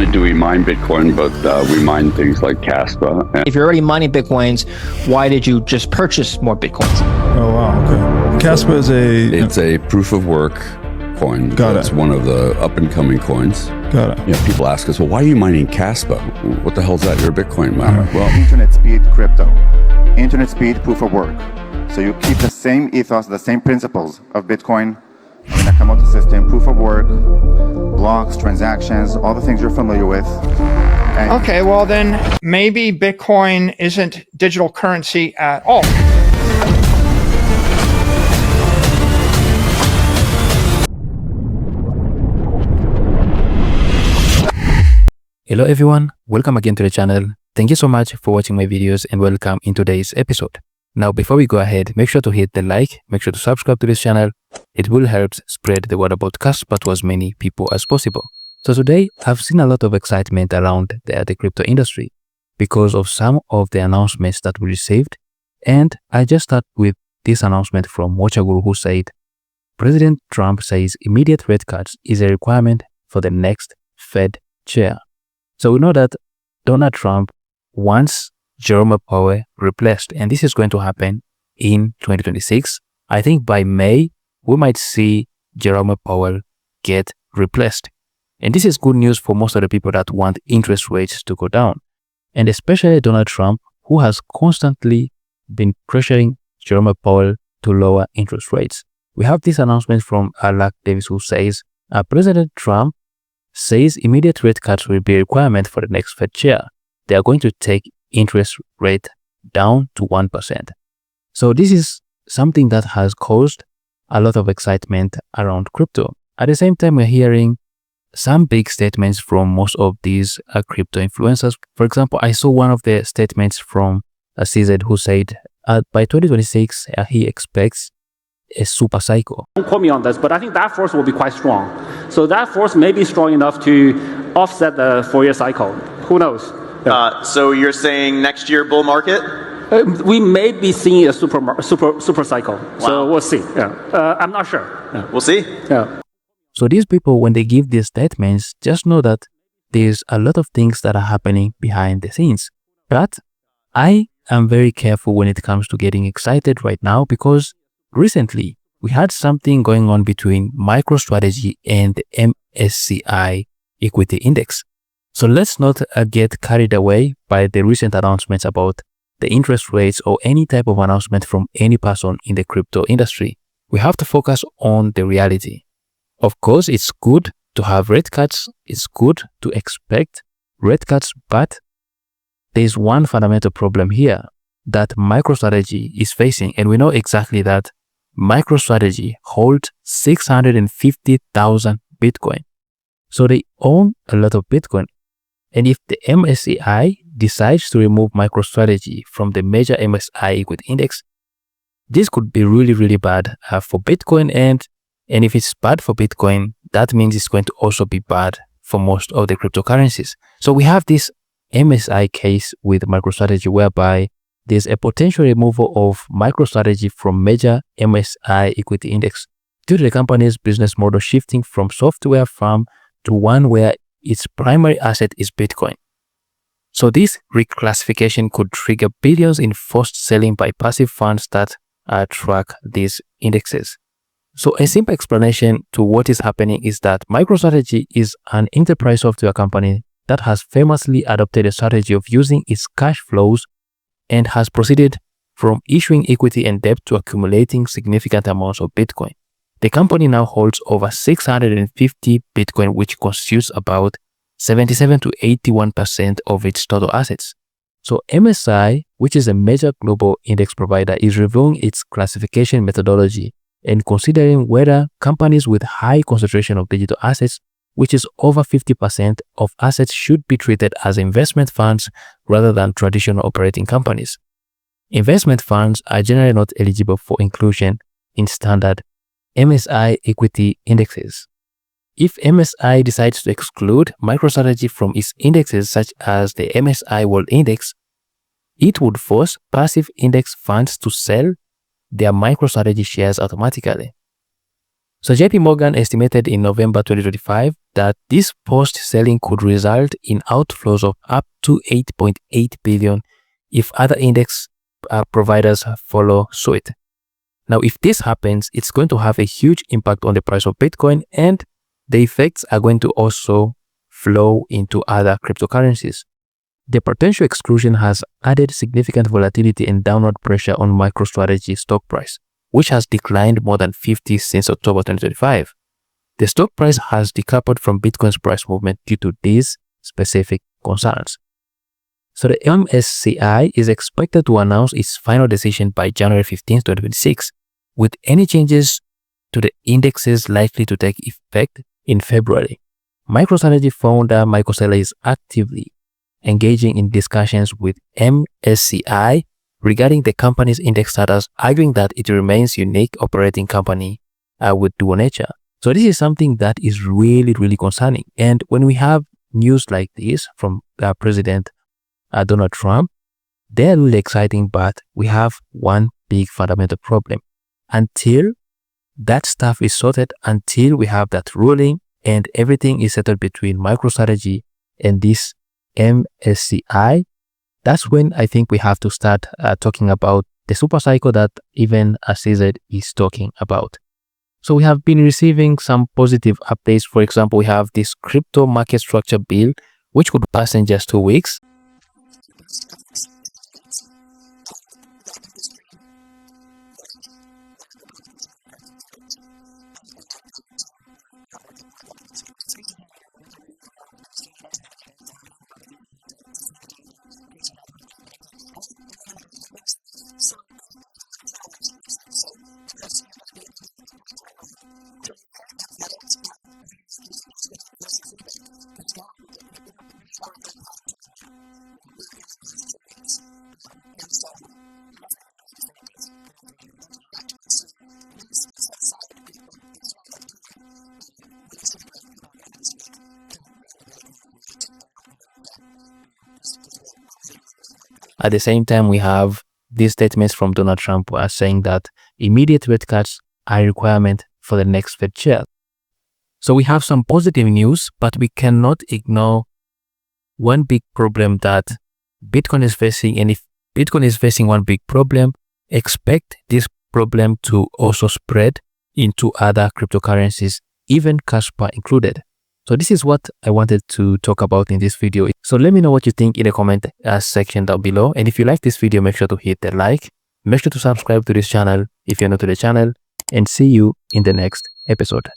only do we mine Bitcoin, but we mine things like Kaspa. If you're already mining Bitcoins, why did you just purchase more Bitcoins? Oh, wow. Okay. Kaspa is It's a proof of work coin. It's one of the up and coming coins. Got it. People ask us, well, why are you mining Kaspa? What the hell is that? You're a Bitcoin miner. Well, internet speed crypto. Internet speed proof of work. So you keep the same ethos, the same principles of Bitcoin, Nakamoto system, proof of work, blocks, transactions, all the things you're familiar with. Okay, well then maybe Bitcoin isn't digital currency at all. Hello everyone, welcome again to the channel. Thank you so much for watching my videos and welcome in today's episode. Now before we go ahead, make sure to hit the like, make sure to subscribe to this channel. It will help spread the word about Kaspa to as many people as possible. So today I've seen a lot of excitement around the crypto industry because of some of the announcements that we received. And I just start with this announcement from Watchaguru, who said, President Trump says immediate rate cuts is a requirement for the next Fed chair. So we know that Donald Trump wants Jerome Powell replaced, and this is going to happen in 2026. I think by May, we might see Jerome Powell get replaced. And this is good news for most of the people that want interest rates to go down, and especially Donald Trump, who has constantly been pressuring Jerome Powell to lower interest rates. We have this announcement from Alak Davis, who says, President Trump says immediate rate cuts will be a requirement for the next Fed chair. They are going to take interest rate down to 1%. So this is something that has caused a lot of excitement around crypto. At the same time, we're hearing some big statements from most of these crypto influencers. For example, I saw one of the statements from CZ who said by 2026, he expects a super cycle. Don't quote me on this, but I think that force will be quite strong. So that force may be strong enough to offset the 4-year cycle. Who knows? Yeah. So you're saying next year bull market? We may be seeing a super cycle. Wow. So we'll see. Yeah. I'm not sure. Yeah. We'll see. Yeah. So these people, when they give these statements, just know that there's a lot of things that are happening behind the scenes. But I am very careful when it comes to getting excited right now because recently we had something going on between MicroStrategy and the MSCI equity index. So let's not get carried away by the recent announcements about the interest rates or any type of announcement from any person in the crypto industry. We have to focus on the reality. Of course, it's good to have rate cuts. It's good to expect rate cuts, but there's one fundamental problem here that MicroStrategy is facing. And we know exactly that MicroStrategy holds 650,000 Bitcoin. So they own a lot of Bitcoin. And if the MSCI decides to remove MicroStrategy from the major MSCI equity index, this could be really, really bad for Bitcoin. And if it's bad for Bitcoin, that means it's going to also be bad for most of the cryptocurrencies. So we have this MSCI case with MicroStrategy whereby there's a potential removal of MicroStrategy from major MSCI equity index due to the company's business model shifting from software farm to one where its primary asset is Bitcoin. So this reclassification could trigger billions in forced selling by passive funds that track these indexes. So a simple explanation to what is happening is that MicroStrategy is an enterprise software company that has famously adopted a strategy of using its cash flows and has proceeded from issuing equity and debt to accumulating significant amounts of Bitcoin. The company now holds over 650 Bitcoin, which constitutes about 77 to 81% of its total assets. So MSCI, which is a major global index provider, is reviewing its classification methodology and considering whether companies with high concentration of digital assets, which is over 50% of assets, should be treated as investment funds rather than traditional operating companies. Investment funds are generally not eligible for inclusion in standard MSCI equity indexes. If MSCI decides to exclude MicroStrategy from its indexes such as the MSCI World Index, it would force passive index funds to sell their MicroStrategy shares automatically. So JP Morgan estimated in November 2025 that this post-selling could result in outflows of up to 8.8 billion if other index providers follow suit. Now, if this happens, it's going to have a huge impact on the price of Bitcoin, and the effects are going to also flow into other cryptocurrencies. The potential exclusion has added significant volatility and downward pressure on MicroStrategy stock price, which has declined more than 50 since October 2025. The stock price has decoupled from Bitcoin's price movement due to these specific concerns. So the MSCI is expected to announce its final decision by January 15, 2026, with any changes to the indexes likely to take effect in February. MicroStrategy founder Michael Saylor is actively engaging in discussions with MSCI regarding the company's index status, arguing that it remains unique operating company with dual nature. So this is something that is really, really concerning. And when we have news like this from President Donald Trump, they're really exciting, but we have one big fundamental problem. Until that stuff is sorted, until we have that ruling and everything is settled between MicroStrategy and this MSCI, that's when I think we have to start talking about the super cycle that even CZ is talking about. So we have been receiving some positive updates. For example, we have this crypto market structure bill, which could pass in just 2 weeks. At the same time, we have these statements from Donald Trump saying that immediate rate cuts are a requirement for the next Fed chair. So we have some positive news, but we cannot ignore one big problem that Bitcoin is facing. And if Bitcoin is facing one big problem, expect this problem to also spread into other cryptocurrencies, even Kaspa included. So this is what I wanted to talk about in this video. So let me know what you think in the comment section down below. And if you like this video, make sure to hit the like. Make sure to subscribe to this channel if you're new to the channel. And see you in the next episode.